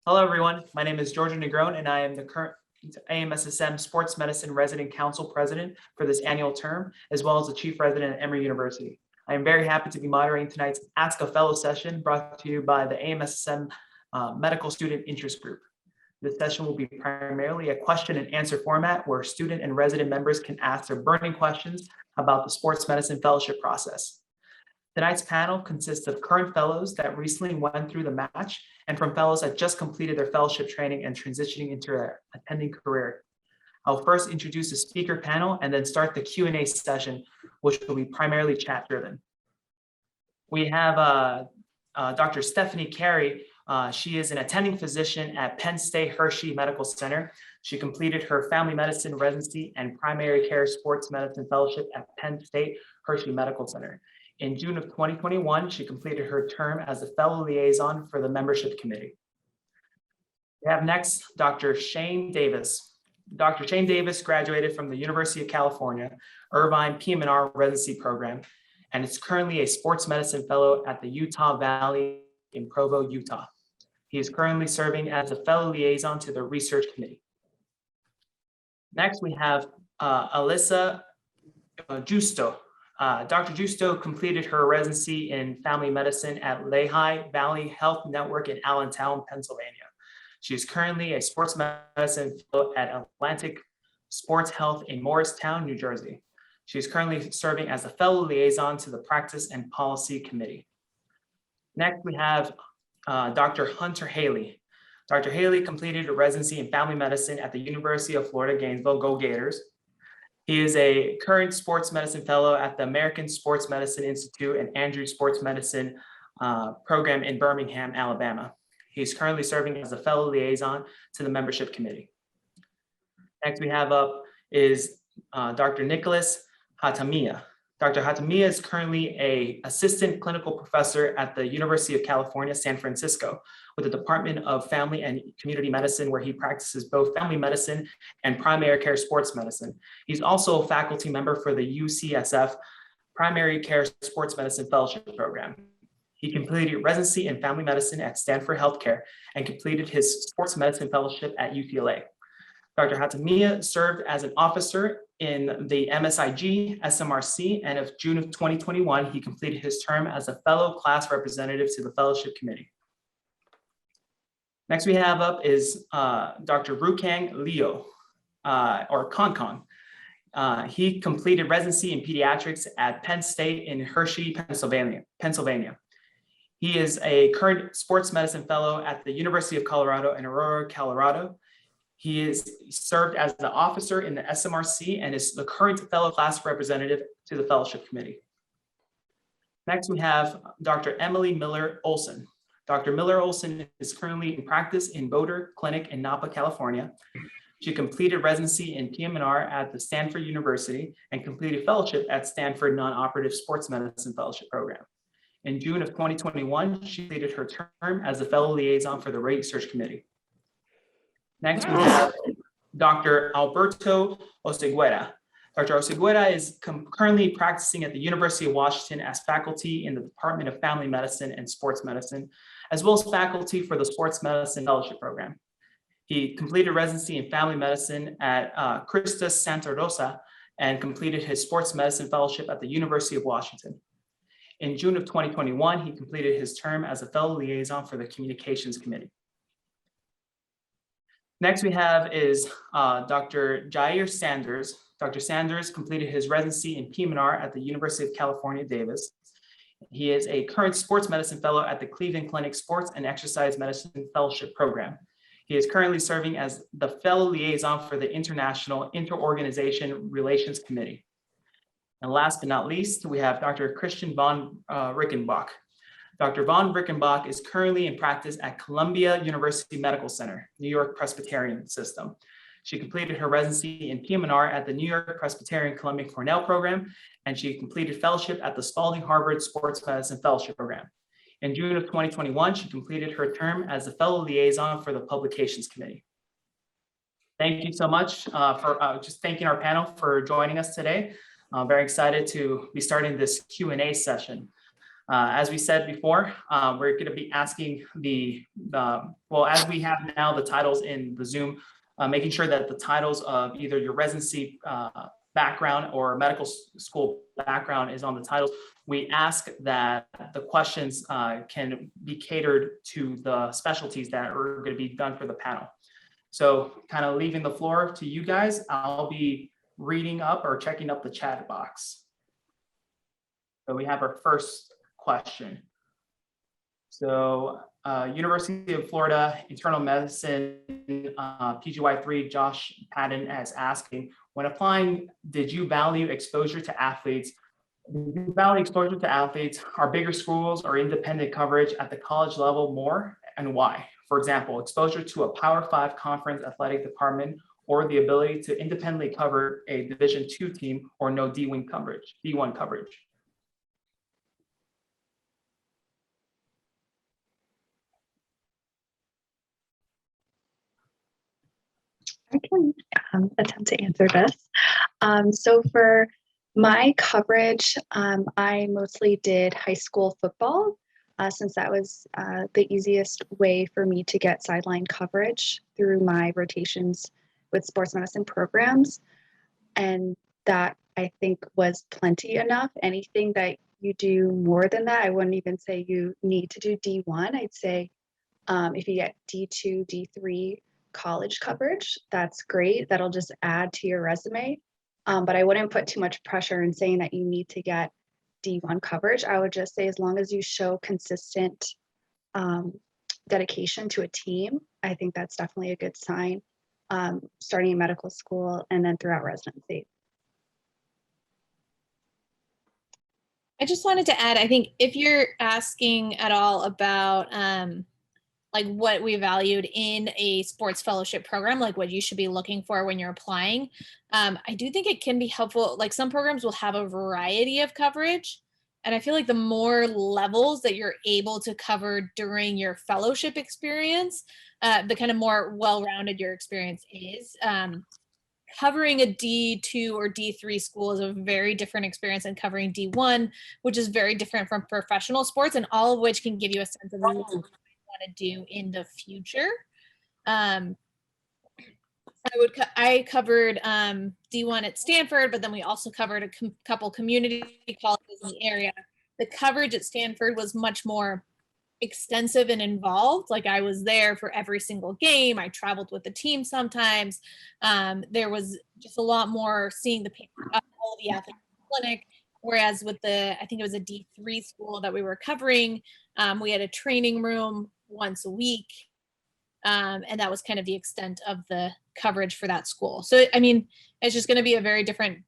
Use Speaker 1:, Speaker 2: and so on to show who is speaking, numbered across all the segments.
Speaker 1: Hello, everyone. My name is Georgia Negron, and I am the current AMSSM Sports Medicine Resident Council President for this annual term, as well as the Chief Resident at Emory University. I am very happy to be moderating tonight's Ask a Fellow session brought to you by the AMSSM Medical Student Interest Group. This session will be primarily a question and answer format where student and resident members can ask their burning questions about the sports medicine fellowship process. Tonight's panel consists of current fellows that recently went through the match and from fellows that just completed their fellowship training and transitioning into their attending career. I'll first introduce the speaker panel and then start the Q&A session, which will be primarily chat driven. We have Dr. Stephanie Carey. She is an attending physician at Penn State Hershey Medical Center. She completed her family medicine residency and primary care sports medicine fellowship at Penn State Hershey Medical Center. In June of 2021, she completed her term as a fellow liaison for the membership committee. We have next Dr. Shane Davis. Dr. Shane Davis graduated from the University of California, Irvine PMR Residency Program, and is currently a sports medicine fellow at the Utah Valley in Provo, Utah. He is currently serving as a fellow liaison to the research committee. Next, we have Elisa Giusto. Dr. Giusto completed her residency in family medicine at Lehigh Valley Health Network in Allentown, Pennsylvania. She is currently a sports medicine fellow at Atlantic Sports Health in Morristown, New Jersey. She is currently serving as a fellow liaison to the Practice and Policy Committee. Next, we have Dr. Hunter Haley. Dr. Haley completed a residency in family medicine at the University of Florida, Gainesville, Go Gators. He is a current sports medicine fellow at the American Sports Medicine Institute and Andrews Sports Medicine program in Birmingham, Alabama. He is currently serving as a fellow liaison to the membership committee. Next we have up is Dr. Nicolas Hatamiya. Dr. Hatamiya is currently an assistant clinical professor at the University of California, San Francisco, with the Department of Family and Community Medicine, where he practices both family medicine and primary care sports medicine. He's also a faculty member for the UCSF Primary Care Sports Medicine Fellowship Program. He completed residency in family medicine at Stanford Healthcare and completed his sports medicine fellowship at UCLA. Dr. Hatamiya served as an officer in the MSIG SMRC, and of June of 2021, he completed his term as a fellow class representative to the fellowship committee. Next we have up is Dr. Ruikang Leo, or Kong. He completed residency in pediatrics at Penn State in Hershey, Pennsylvania. He is a current sports medicine fellow at the University of Colorado in Aurora, Colorado. He is served as the officer in the SMRC and is the current fellow class representative to the fellowship committee. Next, we have Dr. Emily Miller Olson. Dr. Miller Olson is currently in practice in Boulder Clinic in Napa, California. She completed residency in PMR at the Stanford University and completed fellowship at Stanford Non-Operative Sports Medicine Fellowship Program. In June of 2021, she completed her term as a fellow liaison for the research committee. Next, we have Dr. Alberto Oseguera. Dr. Oseguera is currently practicing at the University of Washington as faculty in the Department of Family Medicine and Sports Medicine, as well as faculty for the Sports Medicine Fellowship Program. He completed residency in family medicine at Christus Santa Rosa and completed his sports medicine fellowship at the University of Washington. In June of 2021, he completed his term as a fellow liaison for the Communications Committee. Next we have is Dr. Jaire Saunders. Dr. Saunders completed his residency in PMR at the University of California, Davis. He is a current sports medicine fellow at the Cleveland Clinic Sports and Exercise Medicine Fellowship Program. He is currently serving as the fellow liaison for the International Inter-Organization Relations Committee. And last but not least, we have Dr. Kristian von Rickenbach. Dr. von Rickenbach is currently in practice at Columbia University Medical Center, New York Presbyterian System. She completed her residency in PMR at the New York Presbyterian Columbia Cornell program, and she completed fellowship at the Spalding Harvard Sports Medicine Fellowship Program. In June of 2021, she completed her term as a fellow liaison for the Publications Committee. Thank you so much for just thanking our panel for joining us today. I'm very excited to be starting this Q&A session. As we said before, we're going to be asking well, as we have now the titles in the Zoom, making sure that the titles of either your residency background or medical school background is on the titles. We ask that the questions can be catered to the specialties that are going to be done for the panel. So kind of leaving the floor to you guys, I'll be reading up or checking up the chat box. So we have our first question. So University of Florida Internal Medicine PGY3 Josh Patton is asking, when applying, did you value exposure to athletes? Did you value exposure to athletes? Are bigger schools or independent coverage at the college level more, and why? For example, exposure to a Power 5 conference athletic department, or the ability to independently cover a Division II team, or no D1 coverage.
Speaker 2: I can attempt to answer this. So for my coverage, I mostly did high school football, since that was the easiest way for me to get sideline coverage through my rotations with sports medicine programs. And that, I think, was plenty enough. Anything that you do more than that, I wouldn't even say you need to do D1. I'd say if you get D2, D3 college coverage, that's great. That'll just add to your resume. But I wouldn't put too much pressure in saying that you need to get D1 coverage. I would just say as long as you show consistent dedication to a team, I think that's definitely a good sign, starting in medical school and then throughout residency.
Speaker 3: I just wanted to add, I think if you're asking at all about like what we valued in a sports fellowship program, like what you should be looking for when you're applying, I do think it can be helpful. Like some programs will have a variety of coverage. And I feel like the more levels that you're able to cover during your fellowship experience, the kind of more well-rounded your experience is. Covering a D2 or D3 school is a very different experience than covering D1, which is very different from professional sports, and all of which can give you a sense of what you want to do in the future. I covered D1 at Stanford, but then we also covered a couple community colleges in the area. The coverage at Stanford was much more extensive and involved. Like I was there for every single game. I traveled with the team sometimes. There was just a lot more seeing all of the athletes in the clinic. Whereas with I think it was a D3 school that we were covering, we had a training room once a week. And that was kind of the extent of the coverage for that school. So, I mean, it's just going to be a very different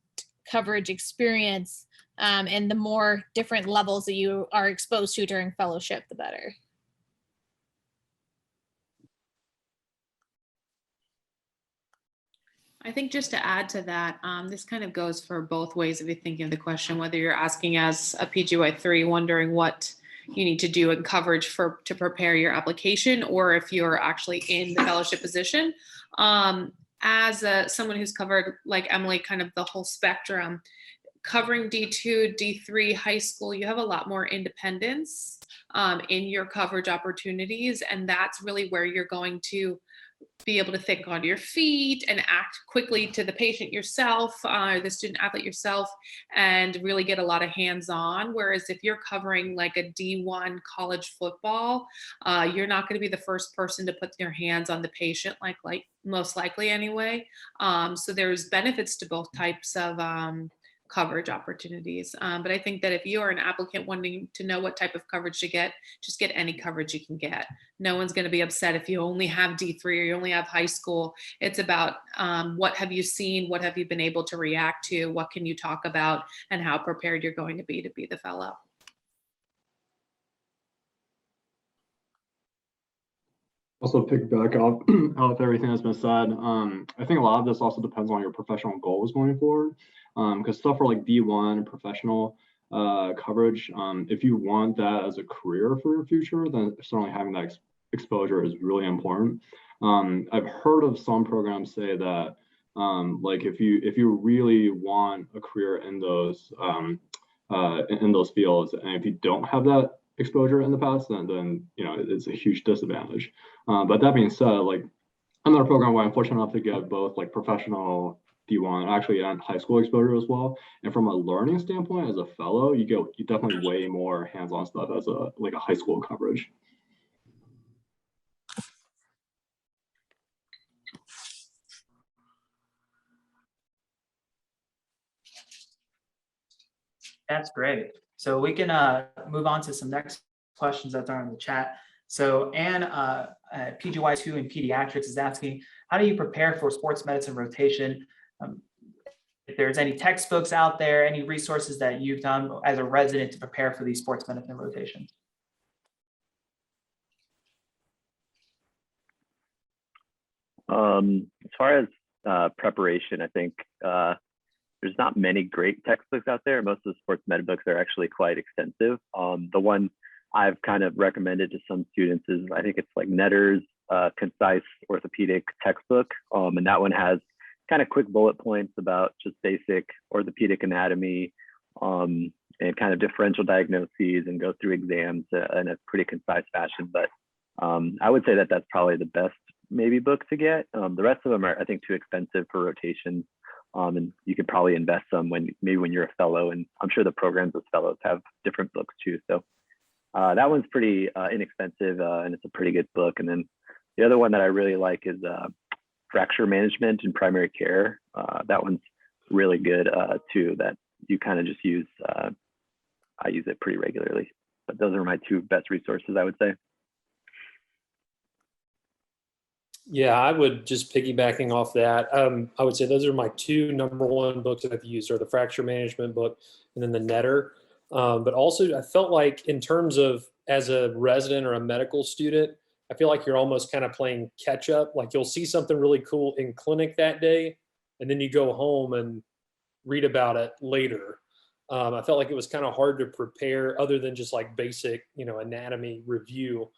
Speaker 3: coverage experience. And the more different levels that you are exposed to during fellowship, the better.
Speaker 4: I think just to add to that, this kind of goes for both ways if you're thinking of the question, whether you're asking as a PGY3 wondering what you need to do in coverage to prepare your application, or if you're actually in the fellowship position. As someone who's covered, like Emily, kind of the whole spectrum, covering D2, D3 high school, you have a lot more independence in your coverage opportunities. And that's really where you're going to be able to think on your feet and act quickly to the patient yourself, the student athlete yourself, and really get a lot of hands-on. Whereas if you're covering like a D1 college football, you're not going to be the first person to put your hands on the patient, like most likely anyway. So there's benefits to both types of coverage opportunities. But I think that if you are an applicant wanting to know what type of coverage to get, just get any coverage you can get. No one's going to be upset if you only have D3 or you only have high school. It's about what have you seen? What have you been able to react to? What can you talk about? And how prepared you're going to be the fellow.
Speaker 5: Also pick back up with everything that's been said. I think a lot of this also depends on your professional goals going forward. Because stuff for like D1 professional coverage, if you want that as a career for your future, then certainly having that exposure is really important. I've heard of some programs say that like if you really want a career in those in those fields. And if you don't have that exposure in the past, then it's a huge disadvantage. But that being said, like I'm in a program where I'm fortunate enough to get both like professional D1 actually and high school exposure as well. And from a learning standpoint, as a fellow, you definitely way more hands-on stuff as a high school coverage.
Speaker 1: That's great. So we can move on to some next questions that are in the chat. So Anne, PGY2 in pediatrics is asking, how do you prepare for sports medicine rotation? If there's any textbooks out there, any resources that you've done as a resident to prepare for these sports medicine rotations?
Speaker 6: As far as preparation, I think there's not many great textbooks out there. Most of the sports med books are actually quite extensive. The one I've kind of recommended to some students is, I think it's like Netter's concise orthopedic textbook. And that one has kind of quick bullet points about just basic orthopedic anatomy and kind of differential diagnoses, and go through exams in a pretty concise fashion. But I would say that that's probably the best maybe book to get. The rest of them are, I think, too expensive for rotations. And you could probably invest some when you're a fellow, and I'm sure the programs as fellows have different books too. So that one's pretty inexpensive, and it's a pretty good book. And then the other one that I really like is Fracture Management in Primary Care. That one's really good too, that you kind of just use. I use it pretty regularly, but those are my two best resources, I would say.
Speaker 7: Yeah, I would just piggybacking off that. I would say those are my two #1 books that I've used, are the Fracture Management book and then the Netter. But also I felt like in terms of as a resident or a medical student, I feel like you're almost kind of playing catch up. Like you'll see something really cool in clinic that day, and then you go home and read about it later. I felt like it was kind of hard to prepare other than just like basic, anatomy review.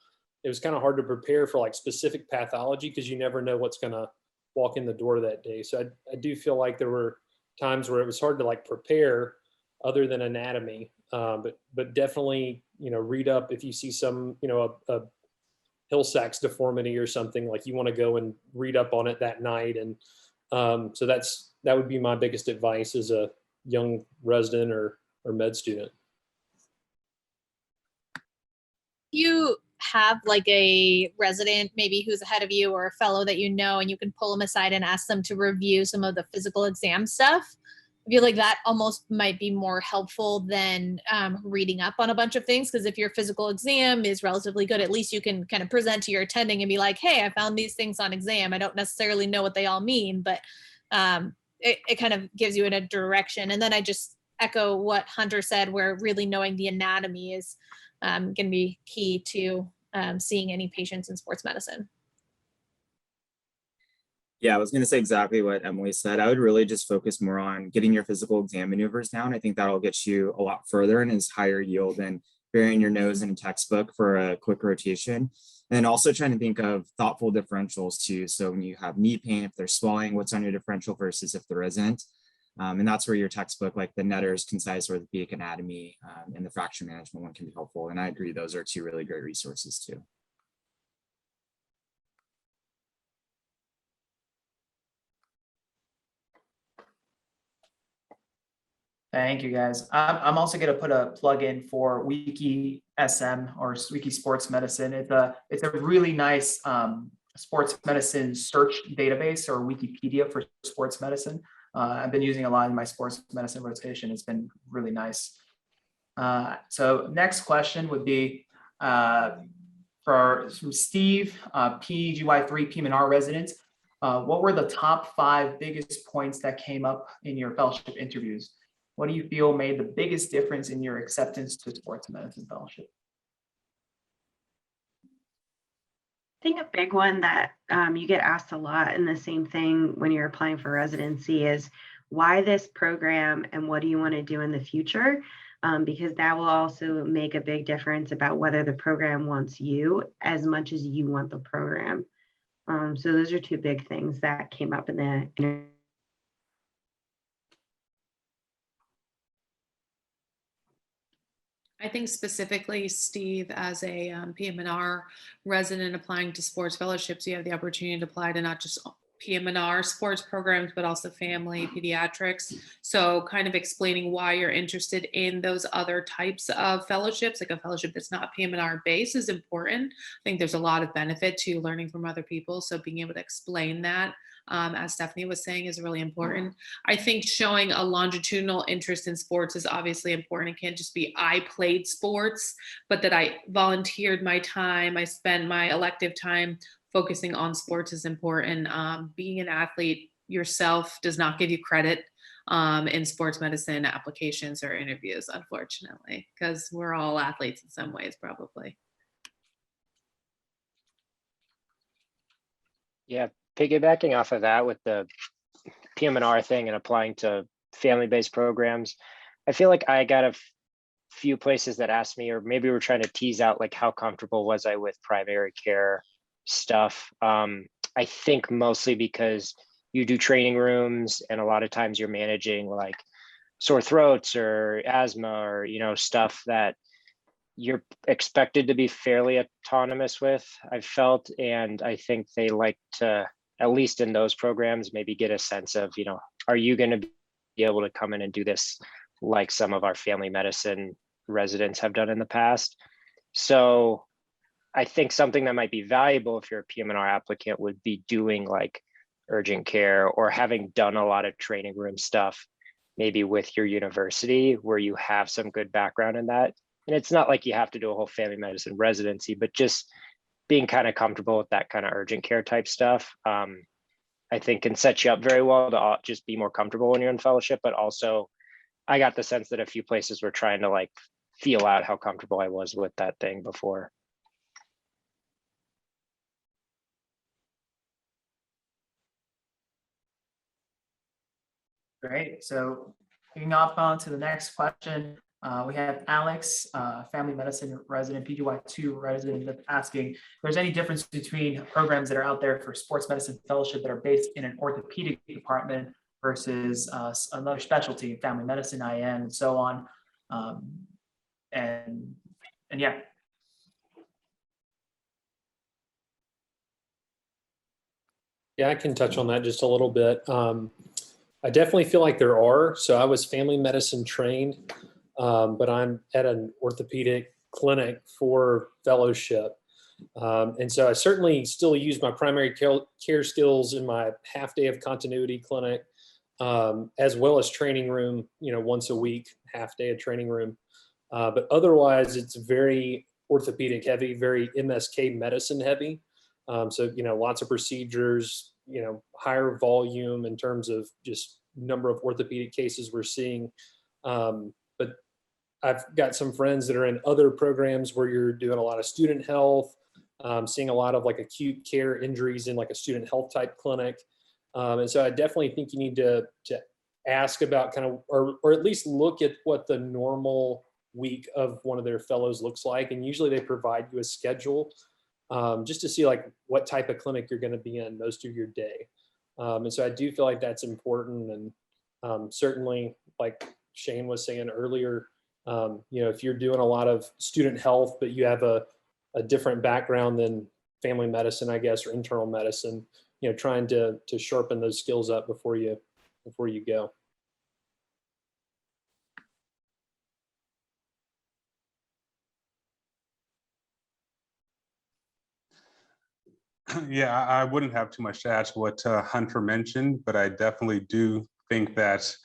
Speaker 7: It was kind of hard to prepare for like specific pathology because you never know what's going to walk in the door that day. So I do feel like there were times where it was hard to like prepare other than anatomy, but definitely, read up if you see some, a Hill-Sachs deformity or something, like you want to go and read up on it that night. And so that would be my biggest advice as a young resident or med student.
Speaker 3: You have like a resident maybe who's ahead of you or a fellow that you know, and you can pull them aside and ask them to review some of the physical exam stuff. I feel like that almost might be more helpful than reading up on a bunch of things, because if your physical exam is relatively good, at least you can kind of present to your attending and be like, hey, I found these things on exam. I don't necessarily know what they all mean, but it kind of gives you in a direction. And then I just echo what Hunter said, where really knowing the anatomy is going to be key to seeing any patients in sports medicine.
Speaker 8: Yeah, I was going to say exactly what Emily said. I would really just focus more on getting your physical exam maneuvers down. I think that'll get you a lot further and is higher yield than burying your nose in a textbook for a quick rotation. And also trying to think of thoughtful differentials too. So when you have knee pain, if there's swelling, what's on your differential versus if there isn't. And that's where your textbook, like the Netter's Concise Orthopedic Anatomy and the Fracture Management one, can be helpful. And I agree, those are two really great resources too.
Speaker 1: Thank you, guys. I'm also going to put a plug in for Wiki SM or Wiki Sports Medicine. It's a really nice sports medicine search database, or Wikipedia for sports medicine. I've been using a lot in my sports medicine rotation. It's been really nice. So next question would be from Steve, PGY3 PMR residents. What were the top 5 biggest points that came up in your fellowship interviews? What do you feel made the biggest difference in your acceptance to sports medicine fellowship?
Speaker 9: I think a big one that you get asked a lot, and the same thing when you're applying for residency, is why this program and what do you want to do in the future? Because that will also make a big difference about whether the program wants you as much as you want the program. So those are 2 big things that came up in the interview.
Speaker 4: I think specifically, Steve, as a PM&R resident applying to sports fellowships, you have the opportunity to apply to not just PM&R sports programs, but also family, pediatrics. So kind of explaining why you're interested in those other types of fellowships, like a fellowship that's not PM&R based, is important. I think there's a lot of benefit to learning from other people. So being able to explain that, as Stephanie was saying, is really important. I think showing a longitudinal interest in sports is obviously important. It can't just be I played sports, but that I volunteered my time, I spent my elective time focusing on sports is important. Being an athlete yourself does not give you credit in sports medicine applications or interviews, unfortunately, because we're all athletes in some ways, probably.
Speaker 10: Yeah, piggybacking off of that with the PM&R thing and applying to family-based programs, I feel like I got a few places that asked me, or maybe we're trying to tease out like how comfortable was I with primary care stuff. I think mostly because you do training rooms and a lot of times you're managing like sore throats or asthma or, you know, stuff that you're expected to be fairly autonomous with, I've felt. And I think they like to, at least in those programs, maybe get a sense of, you know, are you going to be able to come in and do this like some of our family medicine residents have done in the past? So I think something that might be valuable if you're a PM&R applicant would be doing like urgent care or having done a lot of training room stuff, maybe with your university where you have some good background in that. And it's not like you have to do a whole family medicine residency, but just being kind of comfortable with that kind of urgent care type stuff, I think can set you up very well to just be more comfortable when you're in fellowship. But also I got the sense that a few places were trying to like feel out how comfortable I was with that thing before.
Speaker 1: Great. So moving off on to the next question, we have Alex, family medicine resident, PGY2 resident, that's asking if there's any difference between programs that are out there for sports medicine fellowship that are based in an orthopedic department versus another specialty, family medicine, IM, and so on. And yeah.
Speaker 7: Yeah, I can touch on that just a little bit. I definitely feel like there are. So I was family medicine trained, but I'm at an orthopedic clinic for fellowship. And so I certainly still use my primary care skills in my half day of continuity clinic, as well as training room, you know, once a week, half day of training room. But otherwise it's very orthopedic heavy, very MSK medicine heavy. So, you know, lots of procedures, you know, higher volume in terms of just number of orthopedic cases we're seeing. But I've got some friends that are in other programs where you're doing a lot of student health, seeing a lot of like acute care injuries in like a student health type clinic. And so I definitely think you need to ask about kind of, or at least look at what the normal week of one of their fellows looks like. And usually they provide you a schedule, just to see like what type of clinic you're going to be in most of your day. And so I do feel like that's important. And certainly like Shane was saying earlier, you know, if you're doing a lot of student health, but you have a different background than family medicine, I guess, or internal medicine, you know, trying to sharpen those skills up before you go.
Speaker 11: Yeah, I wouldn't have too much to add to what Hunter mentioned, but I definitely do think that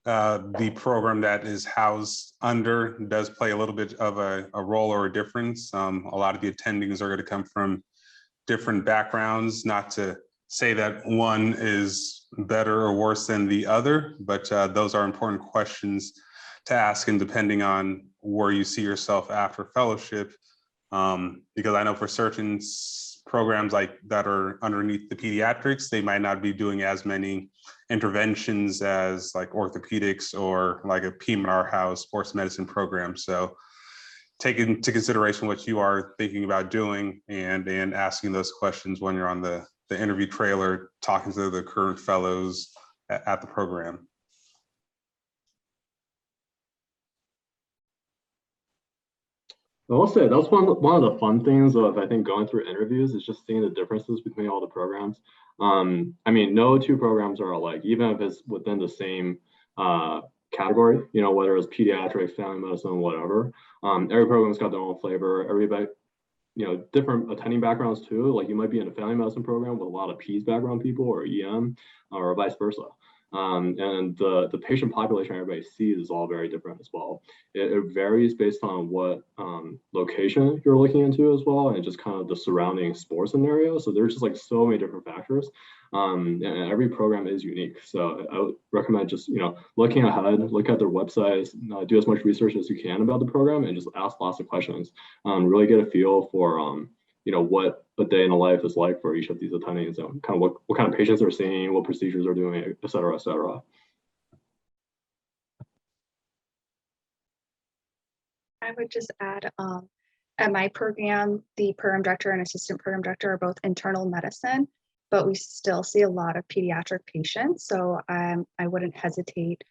Speaker 11: the program that is housed under does play a little bit of a role or a difference. A lot of the attendings are going to come from different backgrounds, not to say that one is better or worse than the other, but those are important questions to ask, and depending on where you see yourself after fellowship, because I know for certain programs like that are underneath the pediatrics, they might not be doing as many interventions as like orthopedics or like a PM&R house sports medicine program. So take into consideration what you are thinking about doing and asking those questions when you're on the interview trailer, talking to the current fellows at the program.
Speaker 5: I will say that's one of the fun things of, I think, going through interviews is just seeing the differences between all the programs. I mean, no two programs are alike, even if it's within the same category, you know, whether it's pediatrics, family medicine, whatever. Every program's got their own flavor. Everybody, you know, different attending backgrounds too. Like you might be in a family medicine program with a lot of Peds background people or EM or vice versa. And the patient population everybody sees is all very different as well. It varies based on what location you're looking into as well, and just kind of the surrounding sports scenario. So there's just like so many different factors, and every program is unique. So I would recommend just, you know, looking ahead, look at their websites, do as much research as you can about the program, and just ask lots of questions. Really get a feel for you know, what a day in the life is like for each of these attendings, and kind of what kind of patients they're seeing, what procedures they're doing, et cetera, et cetera.
Speaker 2: I would just add, at my program, the program director and assistant program director are both internal medicine, but we still see a lot of pediatric patients. So I wouldn't hesitate.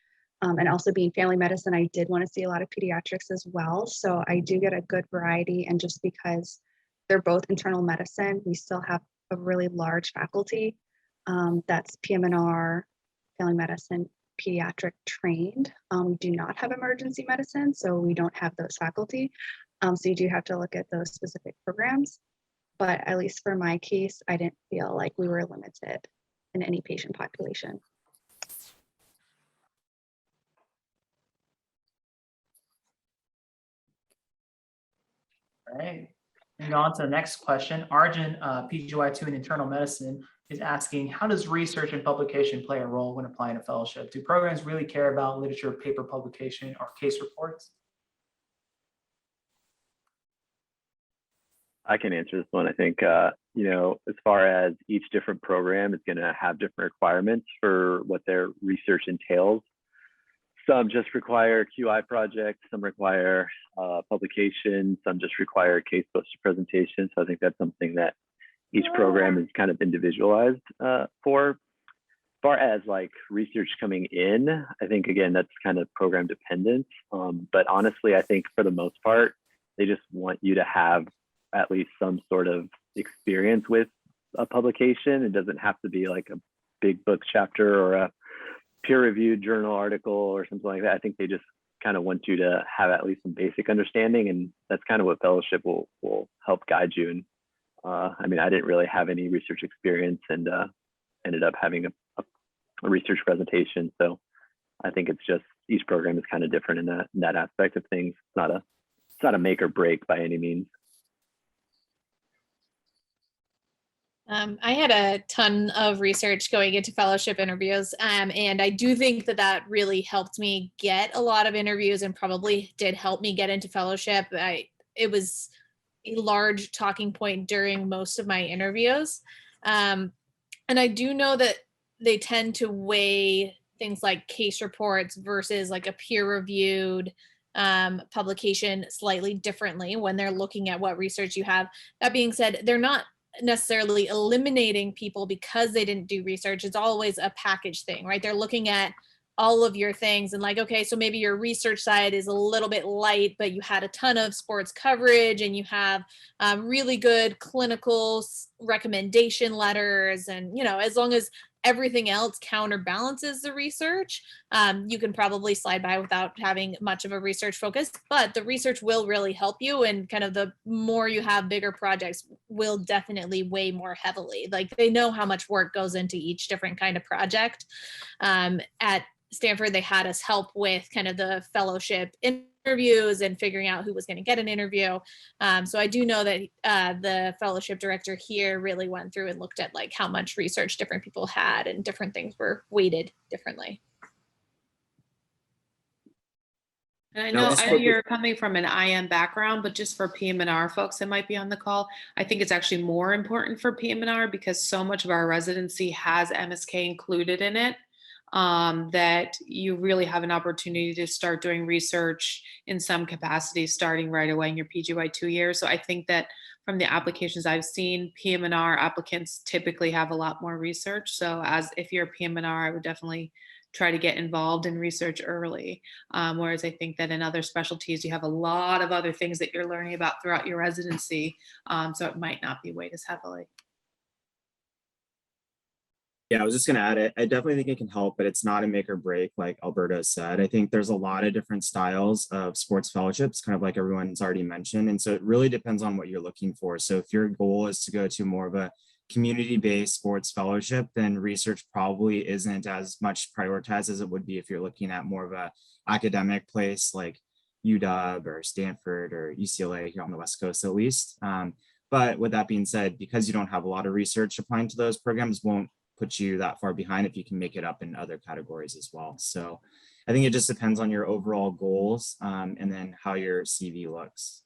Speaker 2: And also being family medicine, I did want to see a lot of pediatrics as well. So I do get a good variety. And just because they're both internal medicine, we still have a really large faculty that's PM&R, family medicine, pediatric trained. We do not have emergency medicine, so we don't have those faculty. So you do have to look at those specific programs. But at least for my case, I didn't feel like we were limited in any patient population.
Speaker 1: All right. Moving on to the next question. Arjun, PGY2 in internal medicine, is asking, how does research and publication play a role when applying a fellowship? Do programs really care about literature, paper publication, or case reports?
Speaker 6: I can answer this one. I think, you know, as far as each different program is going to have different requirements for what their research entails. Some just require QI projects, some require publication, some just require case poster presentation. So I think that's something that each program is kind of individualized for. As far as like research coming in, I think, again, that's kind of program dependent. But honestly, I think for the most part, they just want you to have at least some sort of experience with a publication. It doesn't have to be like a big book chapter or a peer-reviewed journal article or something like that. I think they just kind of want you to have at least some basic understanding, and that's kind of what fellowship will help guide you. And I mean, I didn't really have any research experience and ended up having a research presentation. So I think it's just each program is kind of different in that aspect of things. It's not a make or break by any means.
Speaker 3: I had a ton of research going into fellowship interviews, and I do think that really helped me get a lot of interviews and probably did help me get into fellowship. It was a large talking point during most of my interviews. And I do know that they tend to weigh things like case reports versus like a peer-reviewed publication slightly differently when they're looking at what research you have. That being said, they're not necessarily eliminating people because they didn't do research. It's always a package thing, right? They're looking at all of your things and like, okay, so maybe your research side is a little bit light, but you had a ton of sports coverage and you have really good clinical recommendation letters. And, you know, as long as everything else counterbalances the research, you can probably slide by without having much of a research focus, but the research will really help you. And kind of the more you have, bigger projects will definitely weigh more heavily. Like they know how much work goes into each different kind of project. At Stanford, they had us help with kind of the fellowship interviews and figuring out who was going to get an interview. So I do know that the fellowship director here really went through and looked at like how much research different people had and different things were weighted differently.
Speaker 4: And I know you're coming from an IM background, but just for PM&R folks that might be on the call, I think it's actually more important for PM&R because so much of our residency has MSK included in it. That you really have an opportunity to start doing research in some capacity starting right away in your PGY 2 year. So I think that from the applications I've seen, PM&R applicants typically have a lot more research. So as if you're a PM&R, I would definitely try to get involved in research early. Whereas I think that in other specialties, you have a lot of other things that you're learning about throughout your residency. So it might not be weighed as heavily.
Speaker 8: Yeah, I was just gonna add it. I definitely think it can help, but it's not a make or break, like Alberto said. I think there's a lot of different styles of sports fellowships, kind of like everyone's already mentioned. And so it really depends on what you're looking for. So if your goal is to go to more of a community-based sports fellowship, then research probably isn't as much prioritized as it would be if you're looking at more of a academic place like UW or Stanford or UCLA here on the West Coast at least. But with that being said, because you don't have a lot of research applying to those programs won't put you that far behind if you can make it up in other categories as well. So I think it just depends on your overall goals and then how your CV looks.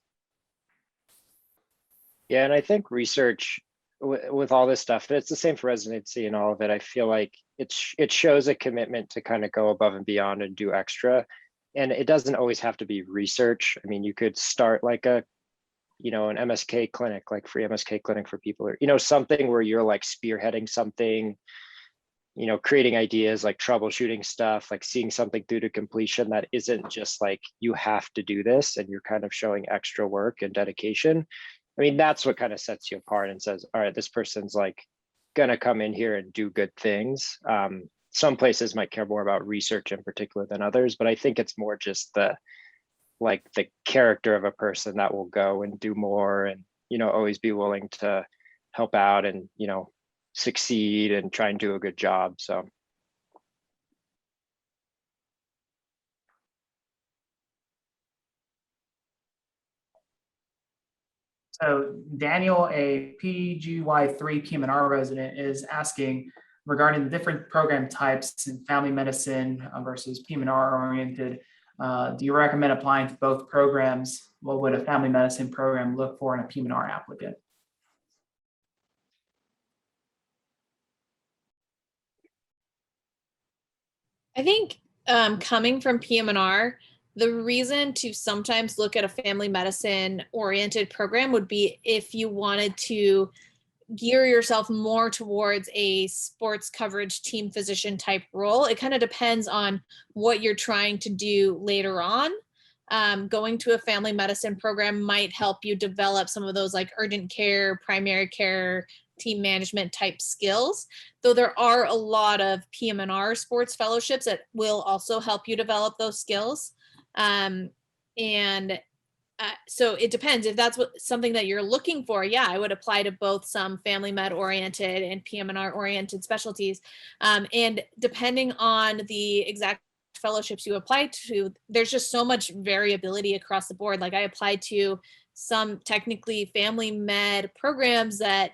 Speaker 10: Yeah, and I think research with all this stuff, it's the same for residency and all of it. I feel like it shows a commitment to kind of go above and beyond and do extra. And it doesn't always have to be research. I mean, you could start like an MSK clinic, like free MSK clinic for people, or, something where you're like spearheading something, creating ideas, like troubleshooting stuff, like seeing something through to completion that isn't just like, you have to do this and you're kind of showing extra work and dedication. I mean, that's what kind of sets you apart and says, all right, this person's like gonna come in here and do good things. Some places might care more about research in particular than others, but I think it's more just the character of a person that will go and do more and, always be willing to help out and, succeed and try and do a good job. So.
Speaker 1: So Daniel, a PGY3 PM&R resident, is asking regarding the different program types in family medicine versus PM&R oriented. Do you recommend applying to both programs? What would a family medicine program look for in a PM&R applicant?
Speaker 3: I think coming from PM&R, the reason to sometimes look at a family medicine oriented program would be if you wanted to gear yourself more towards a sports coverage team physician type role. It kind of depends on what you're trying to do later on. Going to a family medicine program might help you develop some of those like urgent care, primary care, team management type skills, though there are a lot of PM&R sports fellowships that will also help you develop those skills. So it depends if that's something that you're looking for. Yeah, I would apply to both some family med oriented and PM&R oriented specialties. And depending on the exact fellowships you apply to, there's just so much variability across the board. Like I applied to some technically family med programs that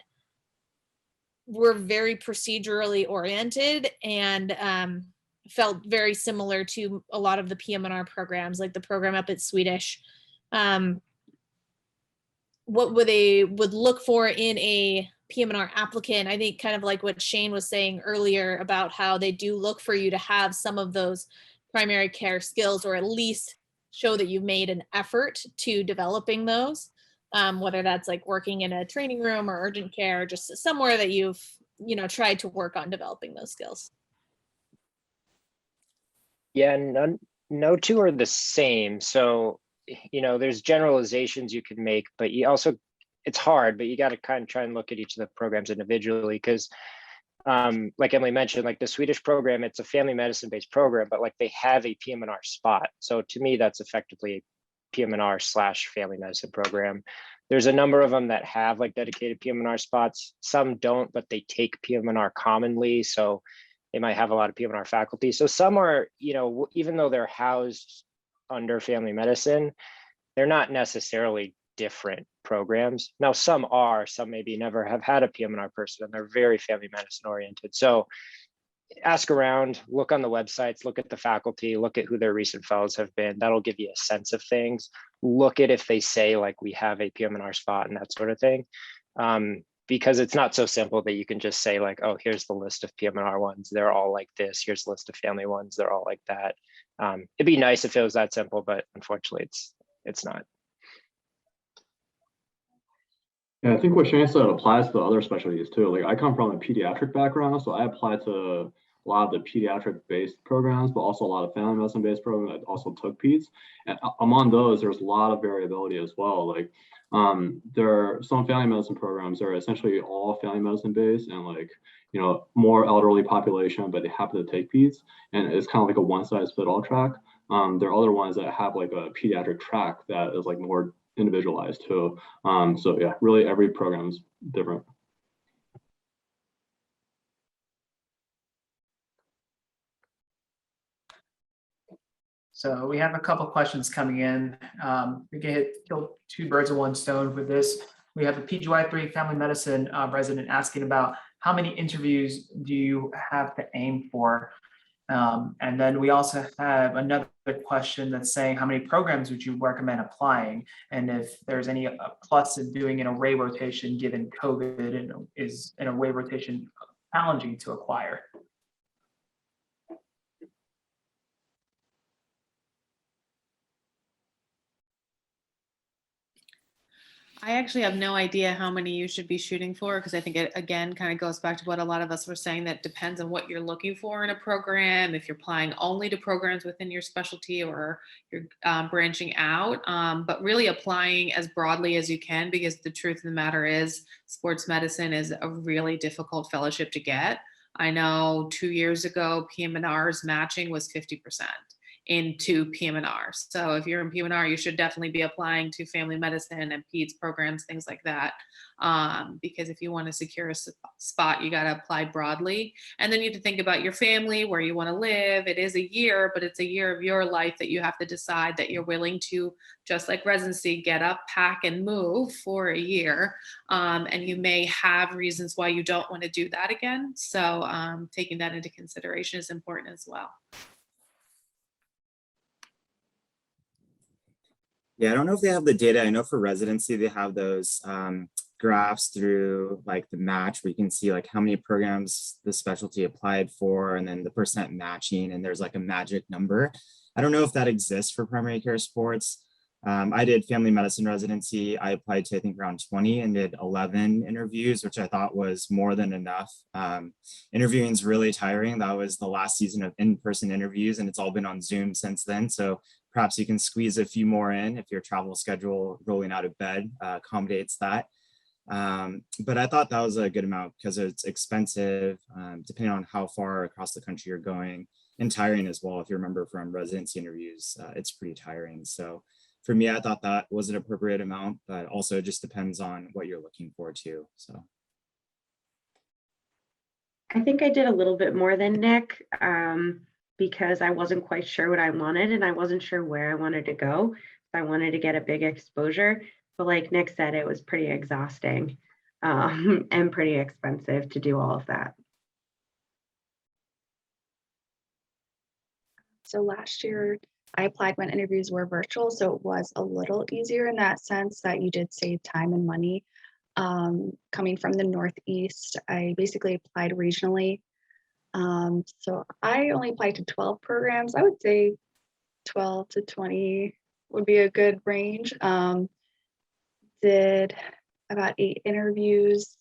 Speaker 3: were very procedurally oriented and felt very similar to a lot of the PM&R programs, like the program up at Swedish. What they would look for in a PM&R applicant, I think kind of like what Shane was saying earlier about how they do look for you to have some of those primary care skills, or at least show that you've made an effort to developing those, whether that's like working in a training room or urgent care, just somewhere that you've, tried to work on developing those skills.
Speaker 10: Yeah, no two are the same. So, there's generalizations you can make, but you also, it's hard, but you got to kind of try and look at each of the programs individually because like Emily mentioned, like the Swedish program, it's a family medicine based program, but like they have a PM&R spot. So to me, that's effectively a PM&R/family medicine program. There's a number of them that have like dedicated PM&R spots. Some don't, but they take PM&R commonly. So they might have a lot of PM&R faculty. So some are, even though they're housed under family medicine, they're not necessarily different programs. Now, some are, some maybe never have had a PM&R person and they're very family medicine oriented. So ask around, look on the websites, look at the faculty, look at who their recent fellows have been. That'll give you a sense of things. Look at if they say like we have a PM&R spot and that sort of thing. Because it's not so simple that you can just say like, oh, here's the list of PM&R ones. They're all like this. Here's the list of family ones. They're all like that. It'd be nice if it was that simple, but unfortunately it's not.
Speaker 5: Yeah, I think what Shane said applies to other specialties too. Like I come from a pediatric background, so I applied to a a lot of the pediatric-based programs, but also a lot of family medicine-based programs that also took peds. And among those, there's a lot of variability as well. Like there are some family medicine programs that are essentially all family medicine based and like, you know, more elderly population, but they happen to take peds, and it's kind of like a one-size-fits-all track. There are other ones that have like a pediatric track that is like more individualized too. So yeah, really every program is different.
Speaker 1: So we have a couple questions coming in. We can kill two birds with one stone with this. We have a PGY3 family medicine resident asking about how many interviews do you have to aim for? And then we also have another question that's saying how many programs would you recommend applying? And if there's any plus in doing an array rotation given COVID, and is an array rotation challenging to acquire?
Speaker 4: I actually have no idea how many you should be shooting for, because I think it again kind of goes back to what a lot of us were saying, that depends on what you're looking for in a program, if you're applying only to programs within your specialty or you're branching out, but really applying as broadly as you can, because the truth of the matter is sports medicine is a really difficult fellowship to get. I know 2 years ago, PM&R's matching was 50%. Into PM&R. So if you're in PM&R, you should definitely be applying to family medicine and peds programs, things like that. Because if you want to secure a spot, you got to apply broadly. And then you have to think about your family, where you want to live. It is a year, but it's a year of your life that you have to decide that you're willing to, just like residency, get up, pack, and move for a year. And you may have reasons why you don't want to do that again. So taking that into consideration is important as well.
Speaker 8: Yeah, I don't know if they have the data. I know for residency, they have those graphs through like the match, where you can see like how many programs the specialty applied for and then the percent matching, and there's like a magic number. I don't know if that exists for primary care sports. I did family medicine residency. I applied to, I think, around 20 and did 11 interviews, which I thought was more than enough. Interviewing is really tiring. That was the last season of in-person interviews, and it's all been on Zoom since then. So perhaps you can squeeze a few more in if your travel schedule rolling out of bed accommodates that. But I thought that was a good amount because it's expensive, depending on how far across the country you're going, and tiring as well. If you remember from residency interviews, it's pretty tiring. So for me, I thought that was an appropriate amount, but also it just depends on what you're looking for too. So
Speaker 9: I think I did a little bit more than Nick, because I wasn't quite sure what I wanted and I wasn't sure where I wanted to go. So I wanted to get a big exposure, but like Nick said, it was pretty exhausting and pretty expensive to do all of that.
Speaker 2: So last year I applied when interviews were virtual, so it was a little easier in that sense that you did save time and money. Coming from the Northeast, I basically applied regionally. So I only applied to 12 programs. I would say 12 to 20 would be a good range. Did about 8 interviews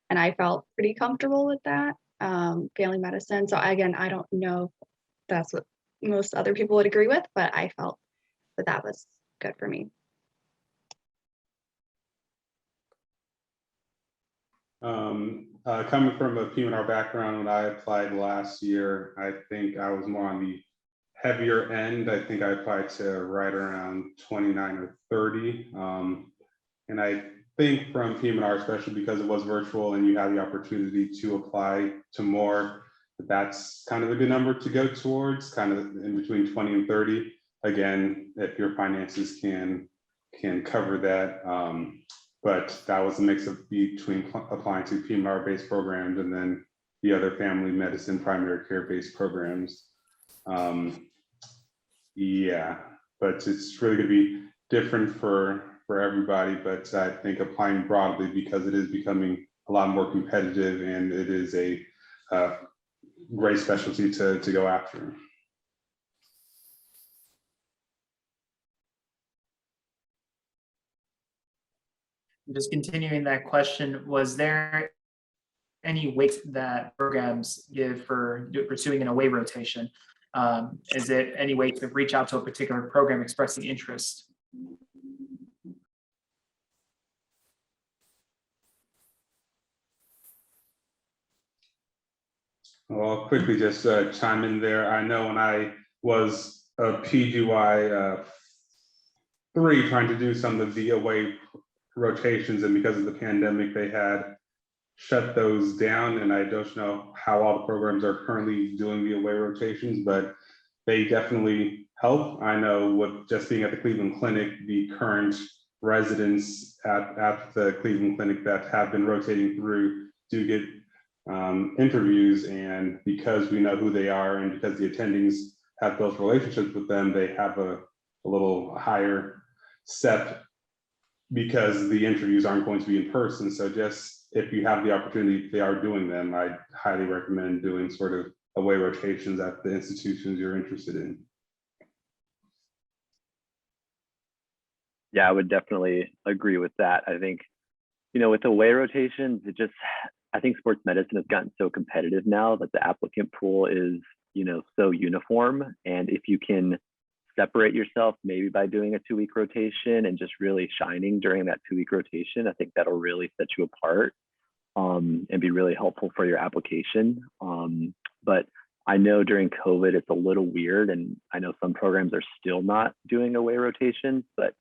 Speaker 2: and I felt pretty comfortable with that. Family medicine. So again, I don't know if that's what most other people would agree with, but I felt that that was good for me.
Speaker 11: Coming from a PM&R background, when I applied last year, I think I was more on the heavier end. I think I applied to right around 29 or 30. And I think from PM&R, especially because it was virtual and you had the opportunity to apply to more, that's kind of a good number to go towards, kind of in between 20 and 30. Again, if your finances can cover that. But that was a mix of between applying to PM&R-based programs and then the other family medicine, primary care-based programs. Yeah, but it's really going to be different for everybody. But I think applying broadly, because it is becoming a lot more competitive and it is a great specialty to go after.
Speaker 1: Just continuing that question, was there any weight that programs give for pursuing an away rotation? Is it any way to reach out to a particular program expressing interest?
Speaker 11: Well, I'll quickly just chime in there. I know when I was a PGY 3 trying to do some of the away rotations, and because of the pandemic, they had shut those down. And I don't know how all the programs are currently doing the away rotations, but they definitely help. I know with just being at the Cleveland Clinic, the current residents at the Cleveland Clinic that have been rotating through do get interviews, and because we know who they are and because the attendings have built relationships with them, they have a little higher set because the interviews aren't going to be in person. So just if you have the opportunity, if they are doing them, I highly recommend doing sort of away rotations at the institutions you're interested in.
Speaker 6: Yeah, I would definitely agree with that. I think, with away rotations, I think sports medicine has gotten so competitive now that the applicant pool is, so uniform. And if you can separate yourself maybe by doing a 2-week rotation and just really shining during that 2-week rotation, I think that'll really set you apart and be really helpful for your application. But I know during COVID, it's a little weird, and I know some programs are still not doing away rotations, but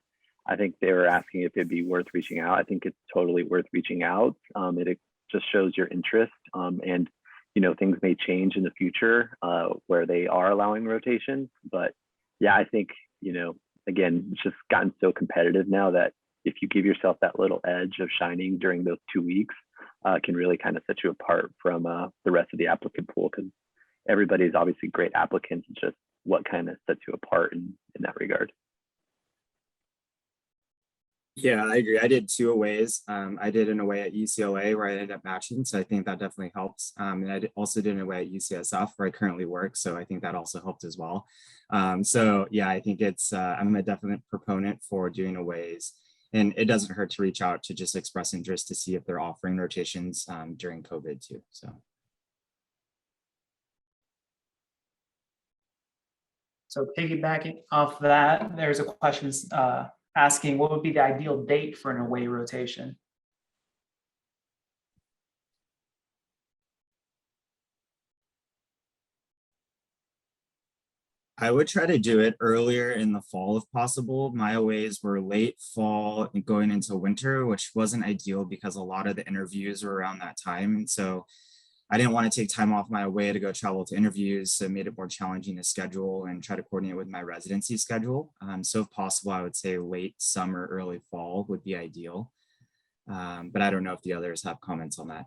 Speaker 6: I think they were asking if it'd be worth reaching out. I think it's totally worth reaching out. It just shows your interest, and things may change in the future where they are allowing rotations. But yeah, I think again, it's just gotten so competitive now that if you give yourself that little edge of shining during those 2 weeks, can really kind of set you apart from the rest of the applicant pool, because everybody's obviously great applicants. It's just what kind of sets you apart in that regard.
Speaker 8: Yeah, I agree. I did 2 aways. I did an away at UCLA where I ended up matching, so I think that definitely helps. And I also did an away at UCSF where I currently work, so I think that also helped as well. So yeah, I think I'm a definite proponent for doing aways, and it doesn't hurt to reach out to just express interest to see if they're offering rotations during COVID too.
Speaker 1: So piggybacking off that, there's a question asking what would be the ideal date for an away rotation?
Speaker 8: I would try to do it earlier in the fall if possible. My aways were late fall and going into winter, which wasn't ideal because a lot of the interviews were around that time. And so I didn't want to take time off my away to go travel to interviews, so it made it more challenging to schedule and try to coordinate with my residency schedule. So if possible, I would say late summer, early fall would be ideal. But I don't know if the others have comments on that.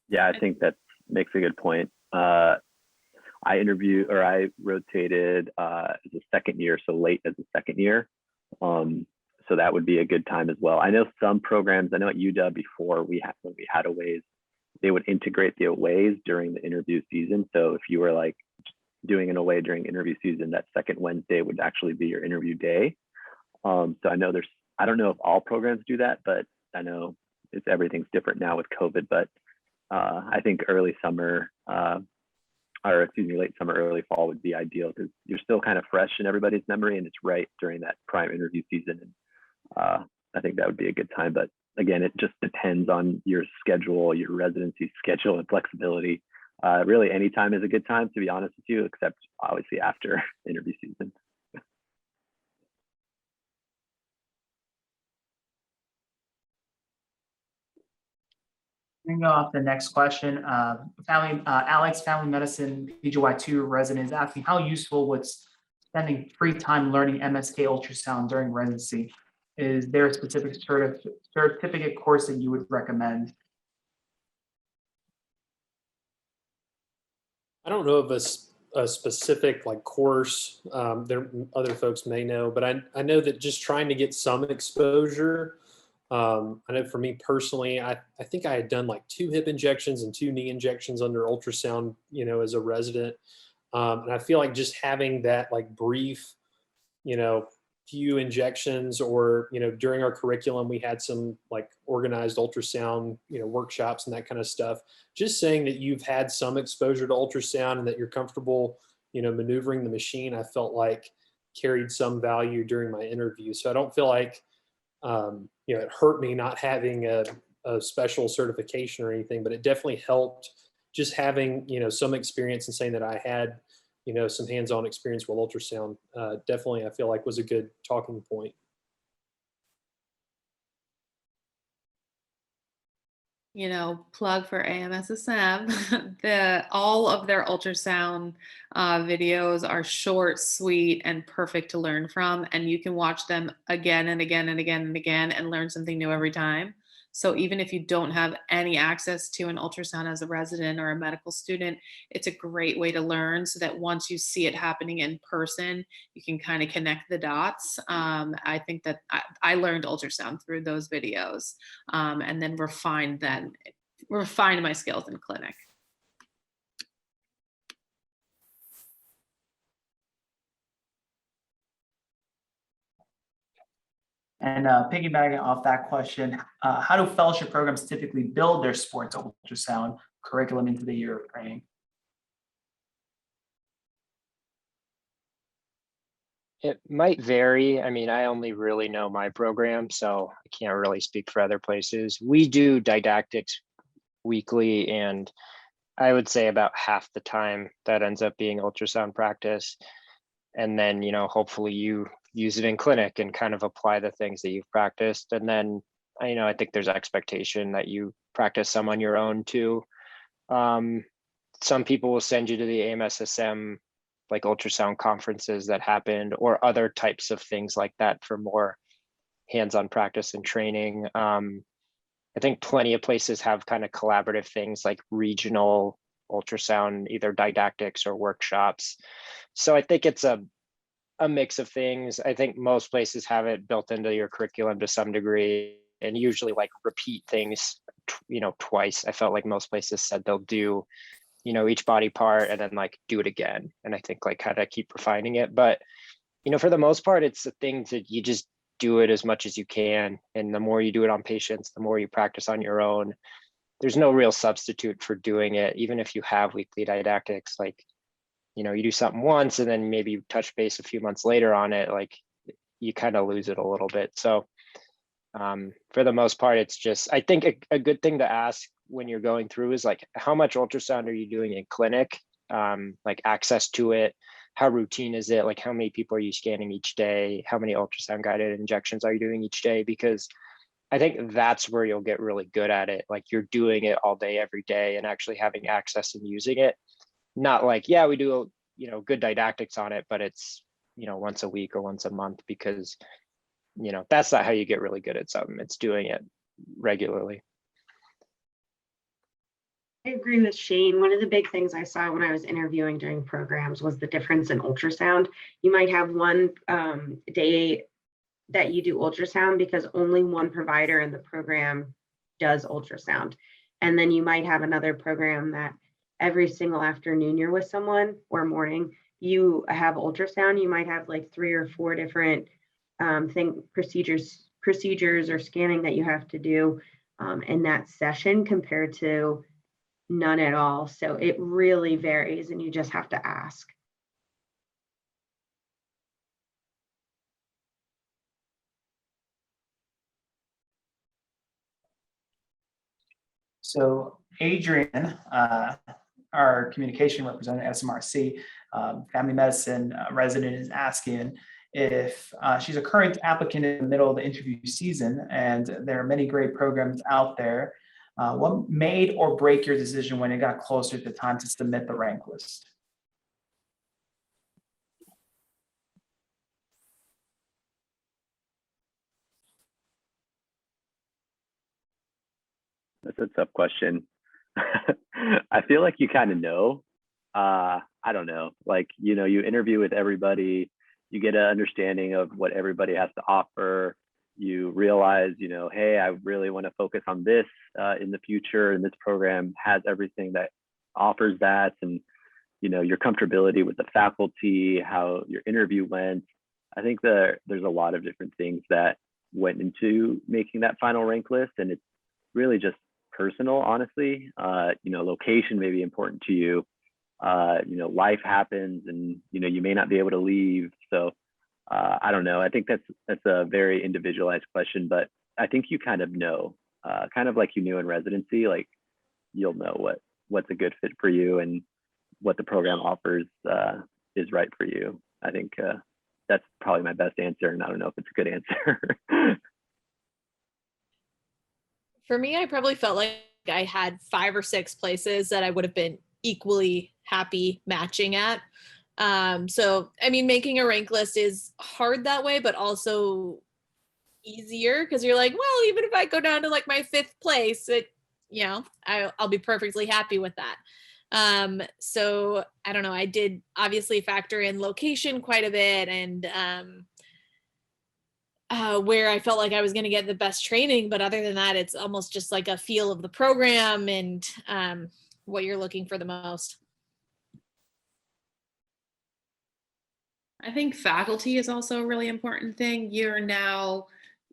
Speaker 6: Yeah, I think that makes a good point. I rotated as a second year, so late as a second year. So that would be a good time as well. I know some programs, I know at UW before when we had aways, they would integrate the aways during the interview season. So if you were like doing an away during interview season, that second Wednesday would actually be your interview day. So I know I don't know if all programs do that, but I know everything's different now with COVID, but I think late summer, early fall would be ideal because you're still kind of fresh in everybody's memory, and it's right during that prime interview season. And I think that would be a good time. But again, it just depends on your schedule, your residency schedule, and flexibility. Really, any time is a good time, to be honest with you, except obviously after interview season.
Speaker 1: Moving off the next question, Alex, family medicine PGY2 resident, is asking how useful was spending free time learning MSK ultrasound during residency? Is there a specific certificate course that you would recommend?
Speaker 7: I don't know of a specific course. There other folks may know, but I know that just trying to get some exposure. I know for me personally, I think I had done 2 hip injections and 2 knee injections under ultrasound, as a resident. And I feel like just having that brief, few injections, or, you know, during our curriculum, we had some like organized ultrasound, you know, workshops and that kind of stuff. Just saying that you've had some exposure to ultrasound and that you're comfortable, you know, maneuvering the machine, I felt like carried some value during my interview. So I don't feel like, you know, it hurt me not having a special certification or anything, but it definitely helped just having, you know, some experience and saying that I had, you know, some hands-on experience with ultrasound. Definitely, I feel like was a good talking point.
Speaker 4: You know, plug for AMSSM. All of their ultrasound videos are short, sweet, and perfect to learn from, and you can watch them again and again and again and again and learn something new every time. So even if you don't have any access to an ultrasound as a resident or a medical student, it's a great way to learn, so that once you see it happening in person, you can kind of connect the dots. I think that I learned ultrasound through those videos, and then refined my skills in clinic.
Speaker 1: And piggybacking off that question, how do fellowship programs typically build their sports ultrasound curriculum into the year of training?
Speaker 10: It might vary. I mean, I only really know my program, so I can't really speak for other places. We do didactics weekly, and I would say about half the time that ends up being ultrasound practice. And then, you know, hopefully you use it in clinic and kind of apply the things that you've practiced. And then, you know, I think there's expectation that you practice some on your own too. Some people will send you to the AMSSM like ultrasound conferences that happened, or other types of things like that for more hands-on practice and training. I think plenty of places have kind of collaborative things like regional ultrasound, either didactics or workshops. So I think it's a mix of things. I think most places have it built into your curriculum to some degree, and usually like repeat things, you know, twice. I felt like most places said they'll do, you know, each body part and then like do it again. And I think like kind of keep refining it. But, you know, for the most part, it's the thing that you just do it as much as you can. And the more you do it on patients, the more you practice on your own. There's no real substitute for doing it. Even if you have weekly didactics, like, you know, you do something once and then maybe you touch base a few months later on it, like you kind of lose it a little bit. So for the most part, it's just, I think a good thing to ask when you're going through is like, how much ultrasound are you doing in clinic? Like access to it, how routine is it? Like how many people are you scanning each day? How many ultrasound guided injections are you doing each day? Because I think that's where you'll get really good at it. Like you're doing it all day, every day, and actually having access and using it. Not like, yeah, we do, you know, good didactics on it, but it's, you know, once a week or once a month, because, you know, that's not how you get really good at something. It's doing it regularly.
Speaker 9: I agree with Shane. One of the big things I saw when I was interviewing during programs was the difference in ultrasound. You might have one day that you do ultrasound because only one provider in the program does ultrasound. And then you might have another program that every single afternoon you're with someone, or morning, you have ultrasound. You might have like 3 or 4 different procedures or scanning that you have to do in that session, compared to none at all. So it really varies, and you just have to ask.
Speaker 1: So Adrian, our communication representative at SMRC, family medicine resident, is asking if she's a current applicant in the middle of the interview season, and there are many great programs out there. What made or break your decision when it got closer to the time to submit the rank list?
Speaker 6: That's a tough question. I feel like you kind of know. I don't know. Like, you know, you interview with everybody, you get an understanding of what everybody has to offer. You realize, you know, hey, I really want to focus on this in the future, and this program has everything that offers that. And, you know, your comfortability with the faculty, how your interview went. I think there's a lot of different things that went into making that final rank list, and it's really just personal, honestly. Location may be important to you. Life happens, and you may not be able to leave. So I don't know. I think that's a very individualized question, but I think you kind of know, kind of like you knew in residency, like you'll know what's a good fit for you and what the program offers is right for you. I think that's probably my best answer, and I don't know if it's a good answer.
Speaker 3: For me, I probably felt like I had 5 or 6 places that I would have been equally happy matching at. So, I mean, making a rank list is hard that way, but also easier because you're like, well, even if I go down to like my 5th place, I'll be perfectly happy with that. So I don't know. I did obviously factor in location quite a bit and where I felt like I was going to get the best training. But other than that, it's almost just like a feel of the program and what you're looking for the most.
Speaker 4: I think faculty is also a really important thing. You're now,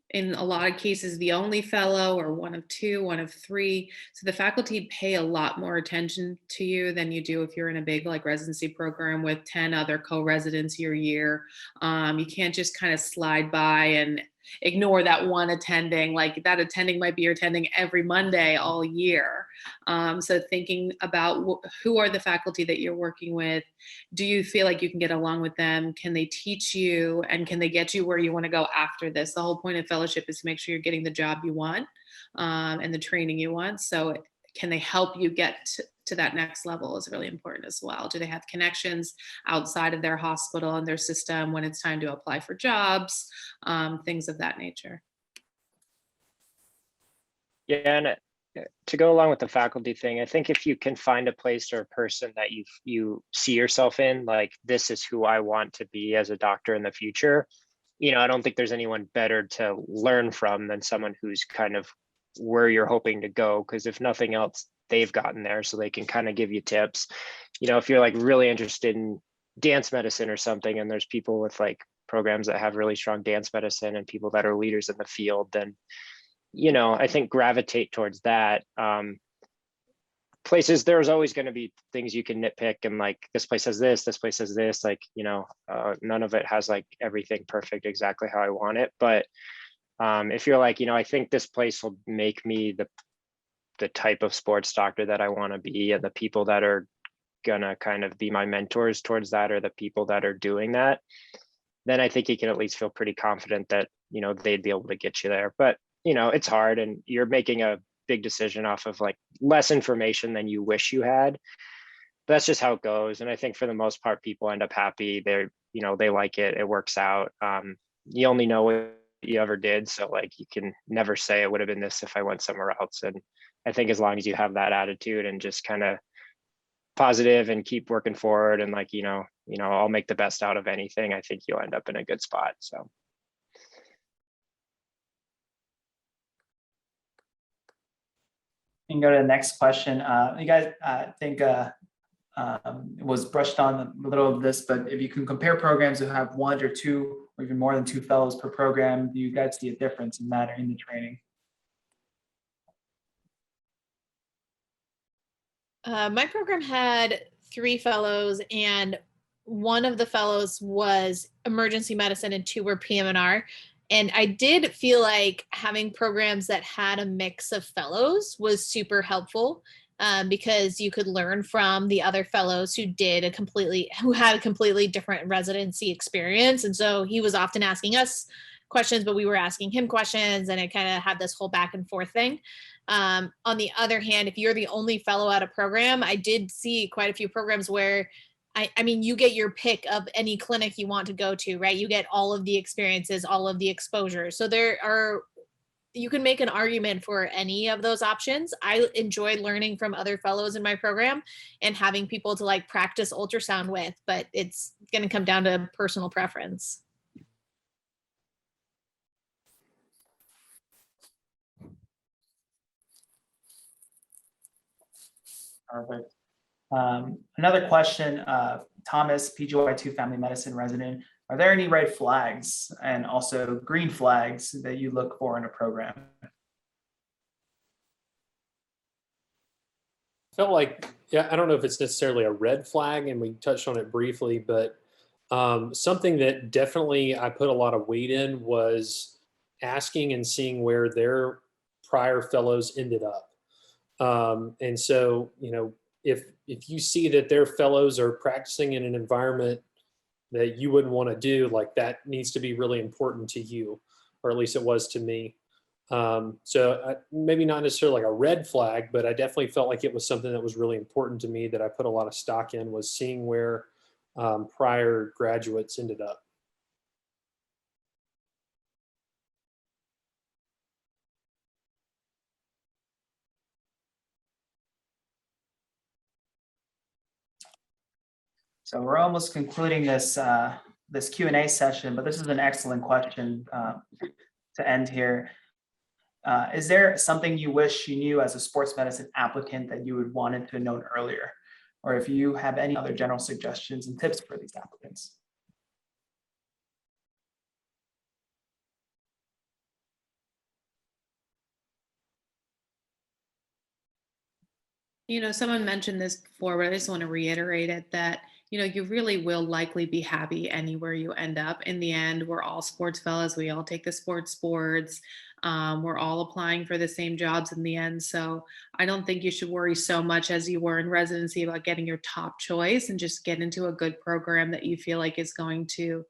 Speaker 4: in a lot of cases, the only fellow or one of 2, one of 3. So the faculty pay a lot more attention to you than you do if you're in a big like residency program with 10 other co-residents your year. You can't just kind of slide by and ignore that one attending. Like that attending might be attending every Monday all year. So thinking about who are the faculty that you're working with, do you feel like you can get along with them? Can they teach you, and can they get you where you want to go after this? The whole point of fellowship is to make sure you're getting the job you want and the training you want. So can they help you get to that next level is really important as well. Do they have connections outside of their hospital and their system when it's time to apply for jobs, things of that nature?
Speaker 10: Yeah, and to go along with the faculty thing, I think if you can find a place or a person that you see yourself in, like this is who I want to be as a doctor in the future, I don't think there's anyone better to learn from than someone who's kind of where you're hoping to go, because if nothing else, they've gotten there, so they can kind of give you tips. If you're like really interested in dance medicine or something, and there's people with like programs that have really strong dance medicine and people that are leaders in the field, then I think gravitate towards that. Places, there's always going to be things you can nitpick and like this place has this place has this, like none of it has like everything perfect exactly how I want it. But if you're like, I think this place will make me the type of sports doctor that I want to be, and the people that are gonna kind of be my mentors towards that are the people that are doing that, then I think you can at least feel pretty confident that they'd be able to get you there. But it's hard, and you're making a big decision off of like less information than you wish you had. But that's just how it goes. And I think for the most part, people end up happy. They're they like it, it works out. You only know what you ever did, so like you can never say it would have been this if I went somewhere else. And I think as long as you have that attitude and just kind of positive and keep working forward and like I'll make the best out of anything, I think you'll end up in a good spot. So
Speaker 1: and go to the next question. You guys, I think it was brushed on a little of this, but if you can compare programs who have 1 or 2 or even more than 2 fellows per program, do you guys see a difference in that or in the training?
Speaker 3: My program had 3 fellows, and 1 of the fellows was emergency medicine and 2 were PM&R. And I did feel like having programs that had a mix of fellows was super helpful because you could learn from the other fellows who had a completely different residency experience. And so he was often asking us questions, but we were asking him questions, and it kind of had this whole back and forth thing. On the other hand, if you're the only fellow at a program, I did see quite a few programs where I mean, you get your pick of any clinic you want to go to, right? You get all of the experiences, all of the exposure. So you can make an argument for any of those options. I enjoyed learning from other fellows in my program and having people to like practice ultrasound with, but it's going to come down to personal preference.
Speaker 1: Perfect. Another question, Thomas, PGY2 family medicine resident. Are there any red flags and also green flags that you look for in a program?
Speaker 7: Felt like, yeah, I don't know if it's necessarily a red flag, and we touched on it briefly, but something that definitely I put a lot of weight in was asking and seeing where their prior fellows ended up. And so, you know, if you see that their fellows are practicing in an environment that you wouldn't want to do, like that needs to be really important to you, or at least it was to me. Maybe not necessarily like a red flag, but I definitely felt like it was something that was really important to me that I put a lot of stock in, was seeing where prior graduates ended up.
Speaker 1: So we're almost concluding this this Q&A session, but this is an excellent question to end here. Is there something you wish you knew as a sports medicine applicant that you would wanted to have known earlier? Or if you have any other general suggestions and tips for these applicants?
Speaker 4: You know, someone mentioned this before, but I just want to reiterate it that, you know, you really will likely be happy anywhere you end up. In the end, we're all sports fellas. We all take the sports boards. We're all applying for the same jobs in the end. So I don't think you should worry so much as you were in residency about getting your top choice, and just get into a good program that you feel like is going to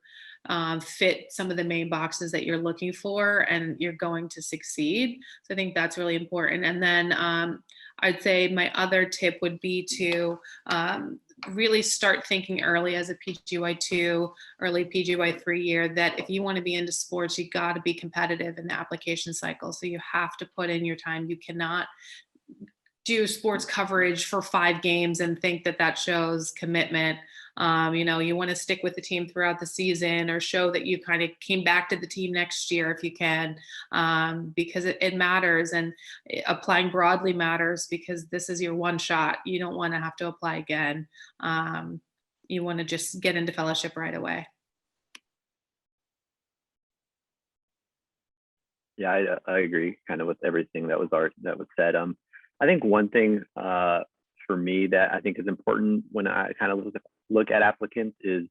Speaker 4: fit some of the main boxes that you're looking for, and you're going to succeed. So I think that's really important. And then I'd say my other tip would be to really start thinking early as a PGY2, early PGY3 year, that if you want to be into sports, you got to be competitive in the application cycle. So you have to put in your time. You cannot do sports coverage for 5 games and think that that shows commitment. You know, you want to stick with the team throughout the season, or show that you kind of came back to the team next year if you can, because it matters, and applying broadly matters, because this is your one shot. You don't want to have to apply again. You want to just get into fellowship right away.
Speaker 6: Yeah, I agree kind of with everything that was said. I think one thing for me that I think is important when I kind of look at applicants is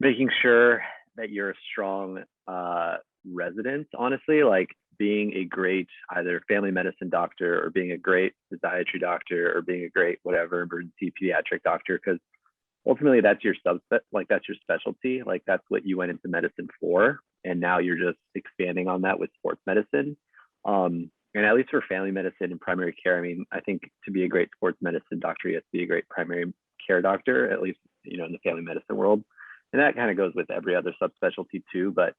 Speaker 6: making sure that you're a strong resident, honestly, like being a great either family medicine doctor, or being a great physiatry doctor, or being a great whatever emergency pediatric doctor, because ultimately that's your that's your specialty. Like that's what you went into medicine for, and now you're just expanding on that with sports medicine. And at least for family medicine and primary care, I mean, I think to be a great sports medicine doctor, you have to be a great primary care doctor, at least, you know, in the family medicine world. And that kind of goes with every other subspecialty too. But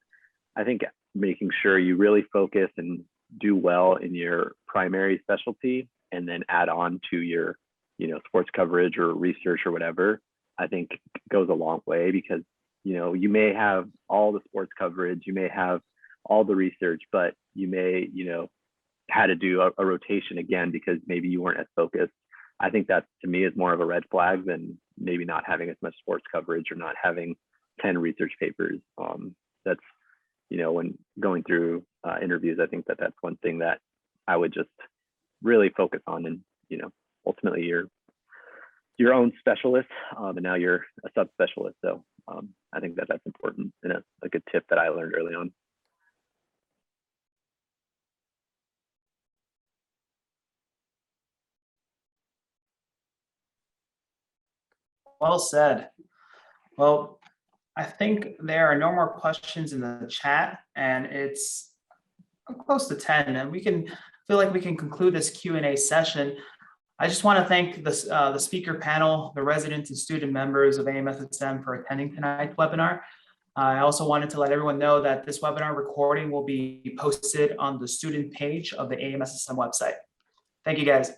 Speaker 6: I think making sure you really focus and do well in your primary specialty, and then add on to your, you know, sports coverage or research or whatever, I think goes a long way, because, you know, you may have all the sports coverage, you may have all the research, but you may, you know, had to do a rotation again because maybe you weren't as focused. I think that to me is more of a red flag than maybe not having as much sports coverage, or not having 10 research papers. That's, you know, when going through interviews, I think that that's one thing that I would just really focus on. And, you know, ultimately you're your own specialist, and now you're a subspecialist. So I think that that's important, and a good tip that I learned early on.
Speaker 1: Well said. Well, I think there are no more questions in the chat, and it's close to 10, and we can feel like we can conclude this Q&A session. I just want to thank the speaker panel, the residents and student members of AMSSM for attending tonight's webinar. I also wanted to let everyone know that this webinar recording will be posted on the student page of the AMSSM website. Thank you, guys.